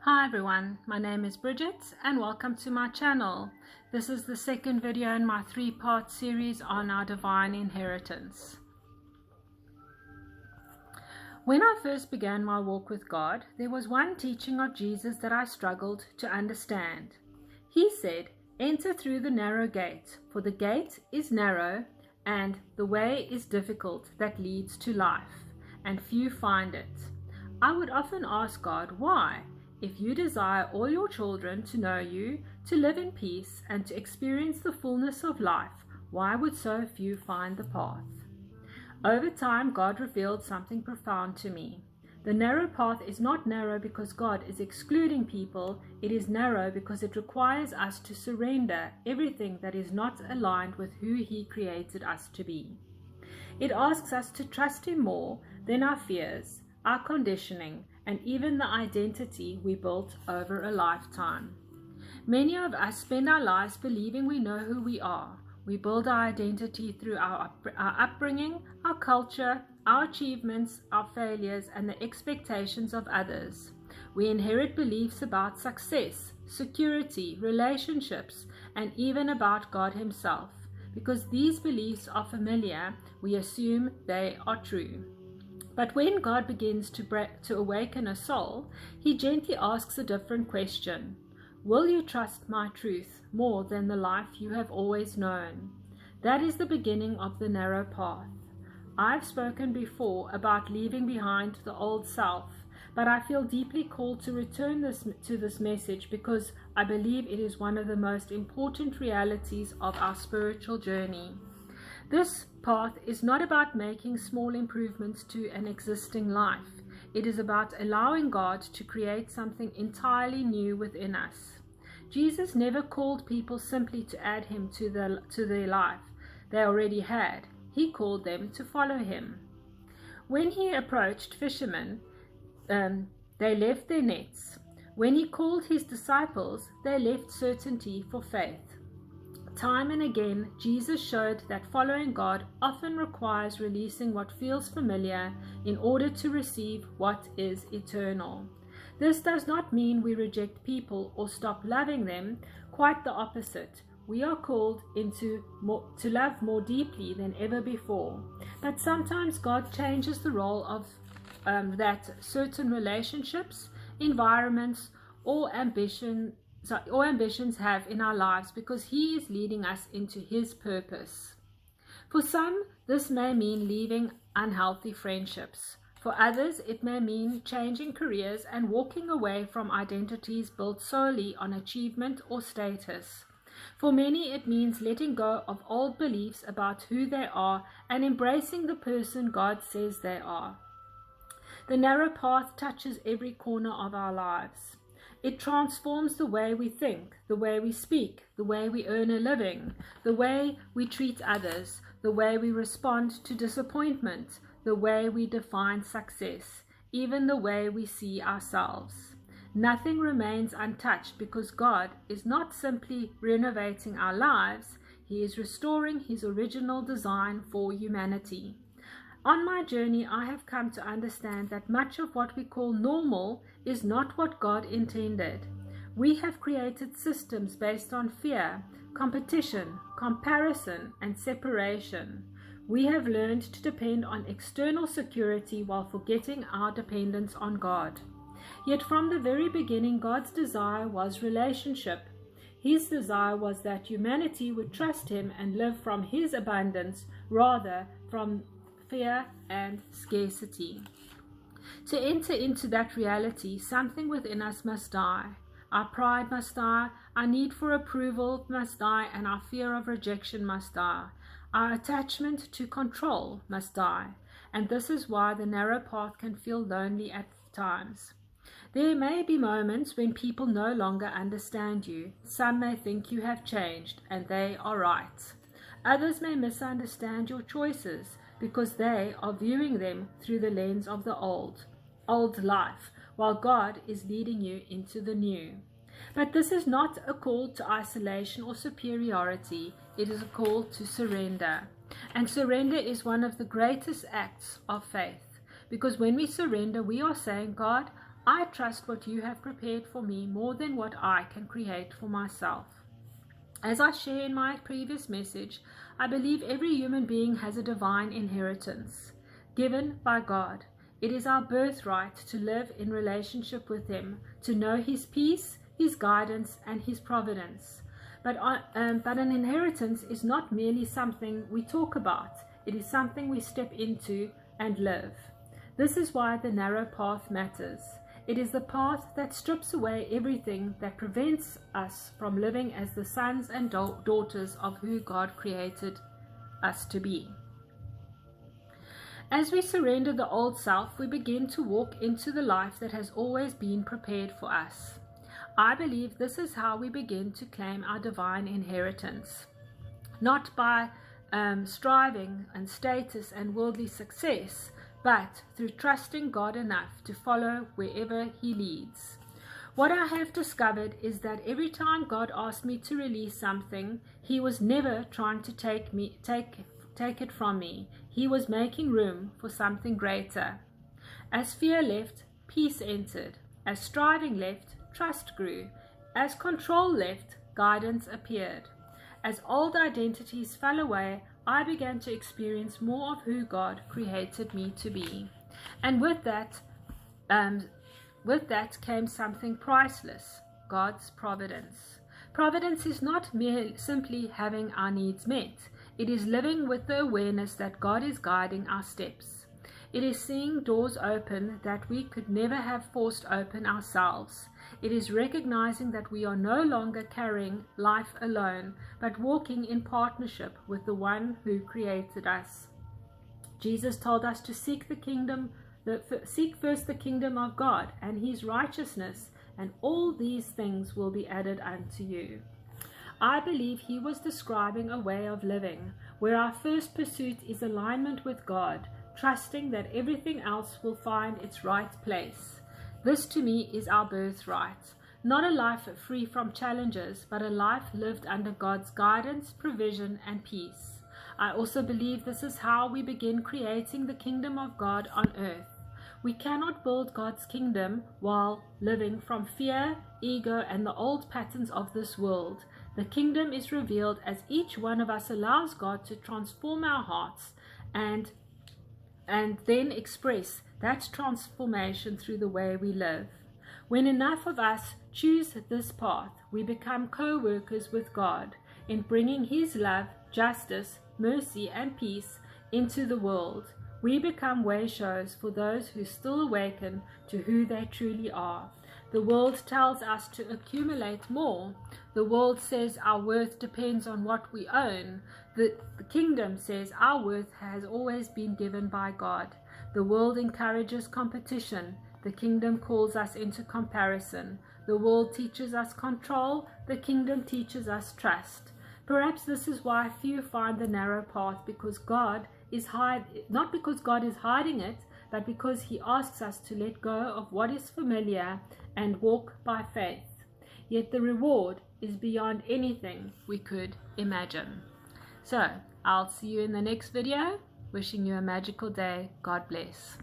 Hi everyone, my name is Bridget and welcome to my channel. This is the second video in my three-part series on our divine inheritance. When I first began my walk with God, there was one teaching of Jesus that I struggled to understand. He said, "Enter through the narrow gate, for the gate is narrow and the way is difficult that leads to life, and few find it." I would often ask God, why? If you desire all your children to know you, to live in peace, and to experience the fullness of life, why would so few find the path? Over time, God revealed something profound to me. The narrow path is not narrow because God is excluding people. It is narrow because it requires us to surrender everything that is not aligned with who He created us to be. It asks us to trust Him more than our fears, our conditioning, and even the identity we built over a lifetime. Many of us spend our lives believing we know who we are. We build our identity through our upbringing, our culture, our achievements, our failures, and the expectations of others. We inherit beliefs about success, security, relationships, and even about God Himself. Because these beliefs are familiar, we assume they are true. But when God begins to awaken a soul, He gently asks a different question. Will you trust my truth more than the life you have always known? That is the beginning of the narrow path. I've spoken before about leaving behind the old self, but I feel deeply called to return to this message because I believe it is one of the most important realities of our spiritual journey. This path is not about making small improvements to an existing life. It is about allowing God to create something entirely new within us. Jesus never called people simply to add Him to their life they already had. He called them to follow Him. When He approached fishermen, they left their nets. When He called His disciples, they left certainty for faith. Time and again, Jesus showed that following God often requires releasing what feels familiar in order to receive what is eternal. This does not mean we reject people or stop loving them. Quite the opposite. We are called to love more deeply than ever before. But sometimes God changes the role of that certain relationships, environments, or ambitions have in our lives because He is leading us into His purpose. For some, this may mean leaving unhealthy friendships. For others, it may mean changing careers and walking away from identities built solely on achievement or status. For many, it means letting go of old beliefs about who they are and embracing the person God says they are. The narrow path touches every corner of our lives. It transforms the way we think, the way we speak, the way we earn a living, the way we treat others, the way we respond to disappointment, the way we define success, even the way we see ourselves. Nothing remains untouched because God is not simply renovating our lives, He is restoring His original design for humanity. On my journey, I have come to understand that much of what we call normal is not what God intended. We have created systems based on fear, competition, comparison, and separation. We have learned to depend on external security while forgetting our dependence on God. Yet from the very beginning, God's desire was relationship. His desire was that humanity would trust Him and live from His abundance rather from fear and scarcity. To enter into that reality, something within us must die. Our pride must die, our need for approval must die, and our fear of rejection must die. Our attachment to control must die, and this is why the narrow path can feel lonely at times. There may be moments when people no longer understand you. Some may think you have changed, and they are right. Others may misunderstand your choices because they are viewing them through the lens of the old life, while God is leading you into the new. But this is not a call to isolation or superiority. It is a call to surrender. And surrender is one of the greatest acts of faith. Because when we surrender, we are saying, God, I trust what you have prepared for me more than what I can create for myself. As I share in my previous message, I believe every human being has a divine inheritance given by God. It is our birthright to live in relationship with Him, to know His peace, His guidance, and His providence. But an inheritance is not merely something we talk about. It is something we step into and live. This is why the narrow path matters. It is the path that strips away everything that prevents us from living as the sons and daughters of who God created us to be. As we surrender the old self, we begin to walk into the life that has always been prepared for us. I believe this is how we begin to claim our divine inheritance, not by striving and status and worldly success, but through trusting God enough to follow wherever He leads. What I have discovered is that every time God asked me to release something, He was never trying to take it from me. He was making room for something greater. As fear left, peace entered. As striving left, trust grew. As control left, guidance appeared. As old identities fell away, I began to experience more of who God created me to be. And with that came something priceless: God's providence. Providence is not merely simply having our needs met. It is living with the awareness that God is guiding our steps. It is seeing doors open that we could never have forced open ourselves. It is recognizing that we are no longer carrying life alone, but walking in partnership with the one who created us. Jesus told us to seek first the kingdom of God and His righteousness, and all these things will be added unto you. I believe He was describing a way of living where our first pursuit is alignment with God, trusting that everything else will find its right place. This to me is our birthright, not a life free from challenges, but a life lived under God's guidance, provision, and peace. I also believe this is how we begin creating the kingdom of God on earth. We cannot build God's kingdom while living from fear, ego, and the old patterns of this world. The kingdom is revealed as each one of us allows God to transform our hearts and then express that transformation through the way we live. When enough of us choose this path, we become co-workers with God in bringing His love, justice, mercy, and peace into the world. We become way shows for those who still awaken to who they truly are. The world tells us to accumulate more. The world says our worth depends on what we own. The kingdom says our worth has always been given by God. The world encourages competition. The kingdom calls us into comparison. The world teaches us control. The kingdom teaches us trust. Perhaps this is why few find the narrow path, because God is not because God is hiding it, but because He asks us to let go of what is familiar and walk by faith. Yet the reward is beyond anything we could imagine. So, I'll see you in the next video. Wishing you a magical day. God bless.